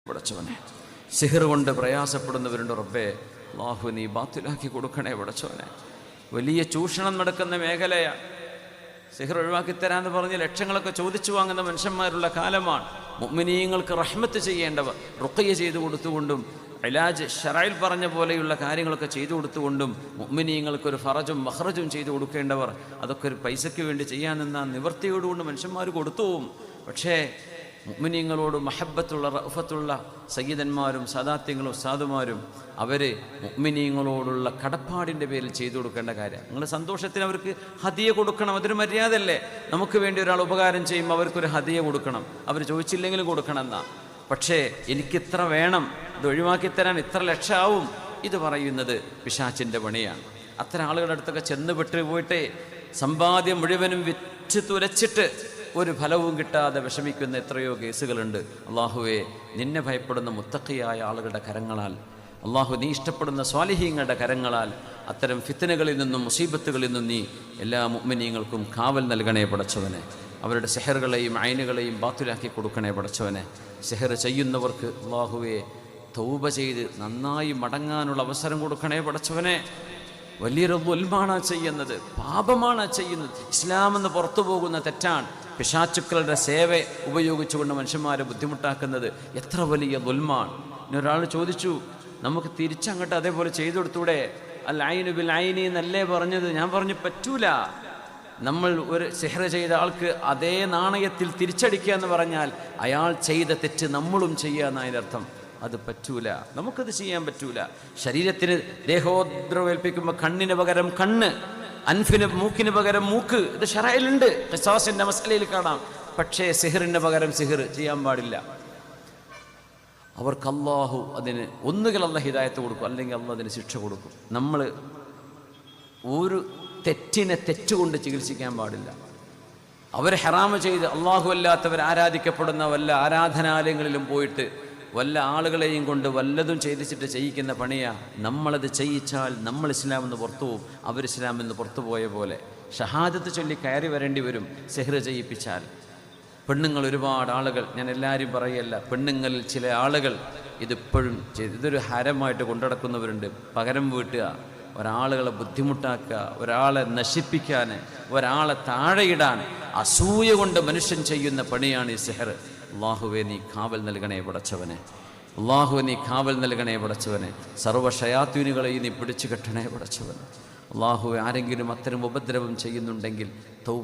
പടച്ചവനെ, സിഹർ കൊണ്ട് പ്രയാസപ്പെടുന്നവരുണ്ട് റബ്ബേ, അല്ലാഹു നീ ബാത്തിലാക്കി കൊടുക്കണേ പടച്ചവനെ. വലിയ ചൂഷണം നടക്കുന്ന മേഖലയാണ്. സിഹർ ഒഴിവാക്കിത്തരാന്ന് പറഞ്ഞ് ലക്ഷങ്ങളൊക്കെ ചോദിച്ചു വാങ്ങുന്ന മനുഷ്യന്മാരുള്ള കാലമാണ്. മുഅ്മിനീങ്ങൾക്ക് റഹ്മത്ത് ചെയ്യേണ്ടവർ റുഖ്യ ചെയ്തു കൊടുത്തുകൊണ്ടും ഇലാജ് ശറയിൽ പറഞ്ഞ പോലെയുള്ള കാര്യങ്ങളൊക്കെ ചെയ്തു കൊടുത്തുകൊണ്ടും മുഅ്മിനീങ്ങൾക്കൊരു ഫറജും മഖ്റജും ചെയ്തു കൊടുക്കേണ്ടവർ അതൊക്കെ ഒരു പൈസയ്ക്ക് വേണ്ടി ചെയ്യാൻ നിന്ന നിവൃത്തിയോടുകൊണ്ട് മനുഷ്യന്മാർ കൊടുത്തുപോകും. പക്ഷേ മുഅ്മിനീങ്ങളോട് മഹബ്ബത്തുള്ള റഅഫത്തുള്ള സയ്യിദന്മാരും സാദാത്യങ്ങളും ഉസ്താദുമാരും അവർ മുഅ്മിനീങ്ങളോടുള്ള കടപ്പാടിൻ്റെ പേരിൽ ചെയ്തു കൊടുക്കേണ്ട കാര്യം. നിങ്ങൾ സന്തോഷത്തിന് അവർക്ക് ഹദിയ കൊടുക്കണം. അതൊരു മര്യാദയല്ലേ? നമുക്ക് വേണ്ടി ഒരാൾ ഉപകാരം ചെയ്യുമ്പോൾ അവർക്കൊരു ഹദിയ കൊടുക്കണം. അവർ ചോദിച്ചില്ലെങ്കിലും കൊടുക്കണം എന്നാ. പക്ഷേ എനിക്കിത്ര വേണം, ഇത് ഒഴിവാക്കിത്തരാൻ ഇത്ര ലക്ഷമാവും, ഇത് പറയുന്നത് പിശാചിൻ്റെ പണിയാണ്. അത്തരം ആളുകളുടെ അടുത്തൊക്കെ ചെന്ന് പോയിട്ട് സമ്പാദ്യം മുഴുവനും വിറ്റ് തുലച്ചിട്ട് ഒരു ഫലവും കിട്ടാതെ വിഷമിക്കുന്ന എത്രയോ കേസുകളുണ്ട്. അള്ളാഹുവേ, നിന്നെ ഭയപ്പെടുന്ന മുത്തഖിയായ ആളുകളുടെ കരങ്ങളാൽ, അള്ളാഹു നീ ഇഷ്ടപ്പെടുന്ന സ്വാലിഹീങ്ങളുടെ കരങ്ങളാൽ അത്തരം ഫിത്നകളിൽ നിന്നും മുസീബത്തുകളിൽ നിന്നും നീ എല്ലാ മുഅ്മിനീങ്ങൾക്കും കാവൽ നൽകണേ പടച്ചവനെ. അവരുടെ സെഹറുകളെയും ഐനുകളെയും ബാത്തിലാക്കി കൊടുക്കണേ പടച്ചവനെ. സെഹർ ചെയ്യുന്നവർക്ക് അള്ളാഹുവേ തൗബ ചെയ്ത് നന്നായി മടങ്ങാനുള്ള അവസരം കൊടുക്കണേ പടച്ചവനെ. വലിയൊരു ദുൽമാണ് ചെയ്യുന്നത്, പാപമാണ് ചെയ്യുന്നത്. ഇസ്ലാമെന്ന് പുറത്തു പോകുന്ന തെറ്റാണ്. പിശാചുക്കളുടെ സേവ ഉപയോഗിച്ചുകൊണ്ട് മനുഷ്യന്മാരെ ബുദ്ധിമുട്ടാക്കുന്നത് എത്ര വലിയ ദുൽമാണ്. ഇനി ഒരാൾ ചോദിച്ചു, നമുക്ക് തിരിച്ചങ്ങോട്ട് അതേപോലെ ചെയ്തു കൊടുത്തൂടെ? അൽ ഐനു ബിൽ ഐനി എന്നല്ലേ പറഞ്ഞത്? ഞാൻ പറഞ്ഞു പറ്റൂല. നമ്മൾ ഒരു സിഹ്ർ ചെയ്ത ആൾക്ക് അതേ നാണയത്തിൽ തിരിച്ചടിക്കുക എന്ന് പറഞ്ഞാൽ അയാൾ ചെയ്ത തെറ്റ് നമ്മളും ചെയ്യുക എന്നതിനർത്ഥം. അത് പറ്റൂല, നമുക്കത് ചെയ്യാൻ പറ്റൂല. ശരീരത്തിന് ദേഹോദ്രവേൽപ്പിക്കുമ്പോൾ കണ്ണിന് പകരം കണ്ണ്, അൻഫിന് മൂക്കിന് പകരം മൂക്ക്, ഇത് ശറയിലുണ്ട്, ഖിസാസിന്റെ മസലയിൽ കാണാം. പക്ഷേ സിഹറിന് പകരം സിഹർ ചെയ്യാൻ പാടില്ല. അവർക്ക് അള്ളാഹു അതിന് ഒന്നുകിൽ അള്ളാഹ് ഹിദായത്ത് കൊടുക്കും, അല്ലെങ്കിൽ അള്ളാഹ് അതിന് ശിക്ഷ കൊടുക്കും. നമ്മൾ ഒരു തെറ്റിനെ തെറ്റുകൊണ്ട് ചികിത്സിക്കാൻ പാടില്ല. അവർ ഹറാമ് ചെയ്ത് അള്ളാഹു അല്ലാത്തവർ ആരാധിക്കപ്പെടുന്ന വല്ല ആരാധനാലയങ്ങളിലും പോയിട്ട് വല്ല ആളുകളെയും കൊണ്ട് വല്ലതും ചെയ്തിച്ചിട്ട് ചെയ്യിക്കുന്ന പണിയാ. നമ്മളത് ചെയ്യിച്ചാൽ നമ്മൾ ഇസ്ലാമെന്ന് പുറത്തു പോകും. അവർ ഇസ്ലാമെന്ന് പുറത്തു പോയ പോലെ ഷഹാദത്ത് ചൊല്ലി കയറി വരേണ്ടി വരും സിഹ്ർ ചെയ്യിപ്പിച്ചാൽ. പെണ്ണുങ്ങൾ ഒരുപാട് ആളുകൾ, ഞാൻ എല്ലാവരും പറയല്ല, പെണ്ണുങ്ങളിൽ ചില ആളുകൾ ഇതിപ്പോഴും ഇതൊരു ഹരമായിട്ട് കൊണ്ടുനടക്കുന്നവരുണ്ട്. പകരം വീട്ടുക, ഒരാളുകളെ ബുദ്ധിമുട്ടാക്കുക, ഒരാളെ നശിപ്പിക്കാൻ, ഒരാളെ താഴെയിടാൻ അസൂയ കൊണ്ട് മനുഷ്യൻ ചെയ്യുന്ന പണിയാണ് ഈ സിഹർ. അള്ളാഹുവെ നീ കാവൽ നൽകണേ പടച്ചവനെ. അള്ളാഹുവെ നീ കാവൽ നൽകണേ പടച്ചവനെ. സർവ്വ ശയാത്വീനുകളെയും നീ പിടിച്ചു കെട്ടണേ പടച്ചവനെ. അള്ളാഹുവെ, ആരെങ്കിലും അത്തരം ഉപദ്രവം ചെയ്യുന്നുണ്ടെങ്കിൽ തൗബ